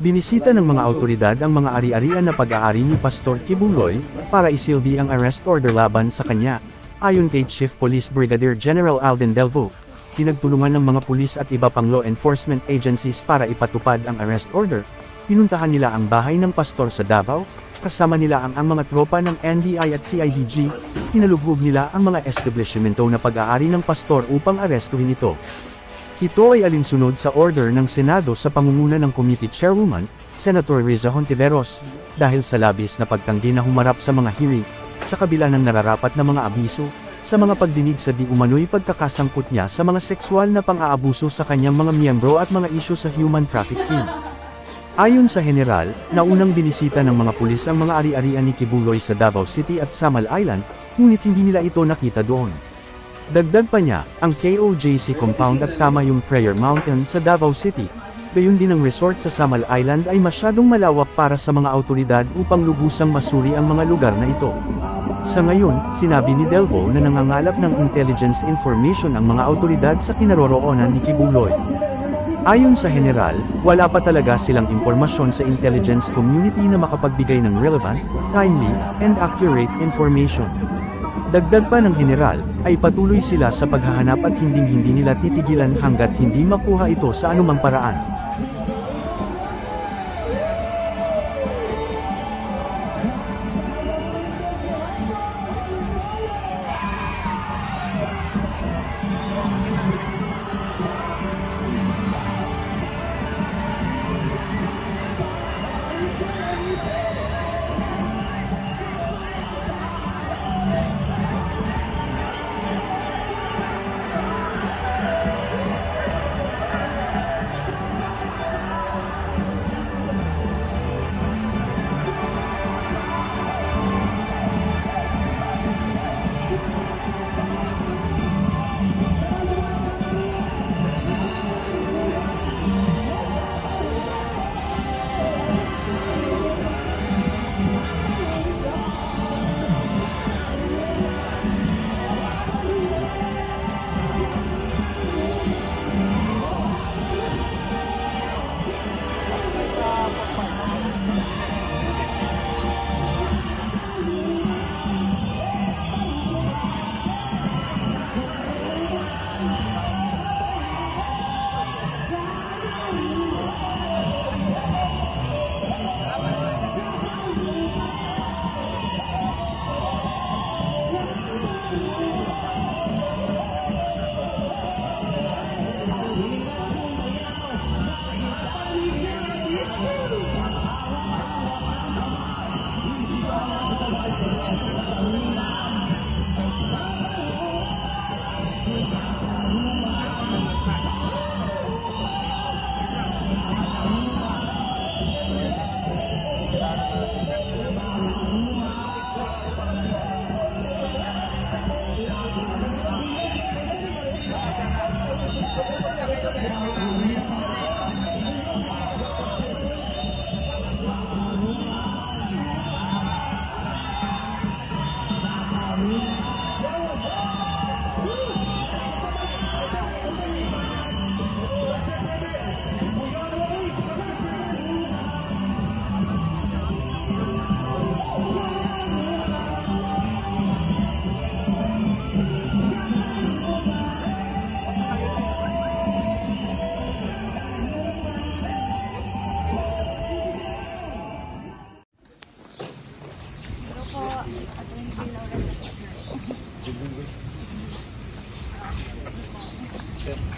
Binisita ng mga awtoridad ang mga ari-arian na pag-aari ni Pastor Kibuloy, para isilbi ang arrest order laban sa kanya. Ayon kay Chief Police Brigadier General Alden Delvo, pinagtulungan ng mga pulis at iba pang law enforcement agencies para ipatupad ang arrest order. Pinuntahan nila ang bahay ng pastor sa Davao, kasama nila ang mga tropa ng NBI at CIDG, pinalugmog nila ang mga establishmento na pag-aari ng pastor upang arestuhin ito. Ito ay alinsunod sa order ng Senado sa pangunguna ng Committee Chairwoman, Senator Riza Hontiveros, dahil sa labis na pagtanggi na humarap sa mga hearing, sa kabila ng nararapat na mga abiso, sa mga pagdinig sa di umano'y pagkakasangkot niya sa mga sexual na pang-aabuso sa kanyang mga miyembro at mga isyu sa human trafficking. Ayon sa general, naunang binisita ng mga pulis ang mga ari-arian ni Kibuloy sa Davao City at Samal Island, ngunit hindi nila ito nakita doon. Dagdag pa niya, ang KOJC compound at tama yung Prayer Mountain sa Davao City, gayon din ang resort sa Samal Island ay masyadong malawak para sa mga awtoridad upang lubusang masuri ang mga lugar na ito. Sa ngayon, sinabi ni Delvo na nangangalap ng intelligence information ang mga awtoridad sa kinaroroonan ni Kibuloy. Ayon sa general, wala pa talaga silang impormasyon sa intelligence community na makapagbigay ng relevant, timely, and accurate information. Dagdag pa ng general, ay patuloy sila sa paghahanap at hindi nila titigilan hanggat hindi makuha ito sa anumang paraan.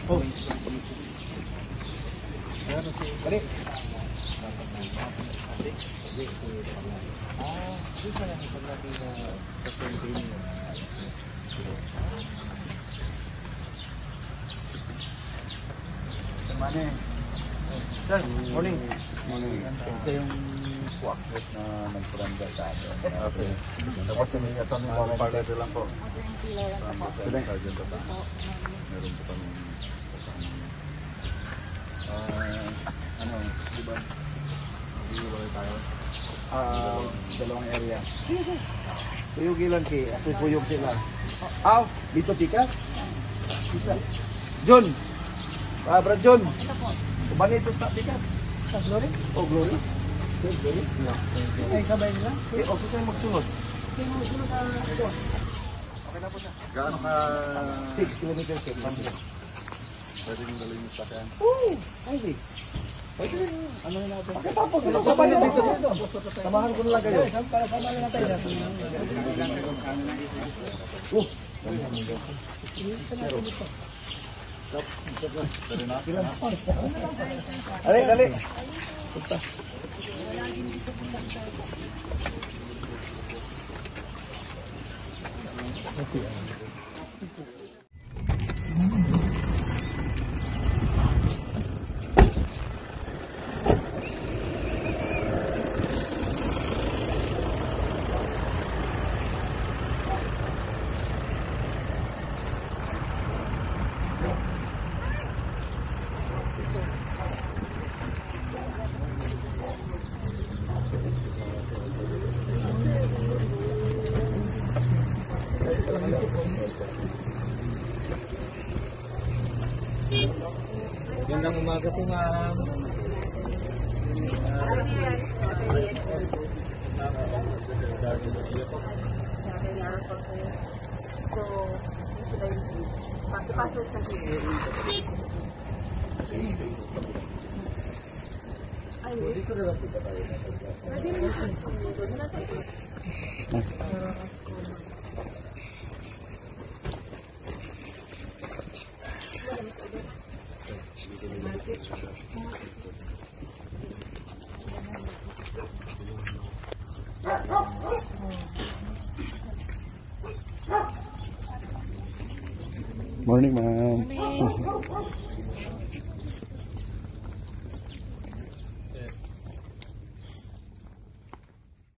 Oh. Balik. Sir, morning. Morning. Ito yung workers na nagpuranda sa atin. Okay. Tapos may ito ng mga parlete lang po. Sergeant Tata. Meron po kami ano, di ba? Hindi tayo. Dalawang area. Puyugilan ki, ako puyog sila. Aw, dito tikas? Isa. John. Brad John. Kumanito sa tikas. Sa Glory? Oh, Glory? Sir, Glory? Ay, sabay nila? Okay kayo magsunod. Sino magsunod sa ito? Okay na po siya. Gaano ka... 6 kilometers sir. Pwede nyo dalhin yung sakyan? Oo! Ay, di. Pwede rin. Ano na natin? Okay, tapos. Sabay na dito sir. Samahan ko na lang kayo. Para samahan na tayo. Oh! Dali, dali. Punta. Magandang umaga po, ma'am. So, should I receive? Pasok na siya. Ay, dito na lang po tayo. Pwede rin sa school. Doon na tayo. Morning, ma'am.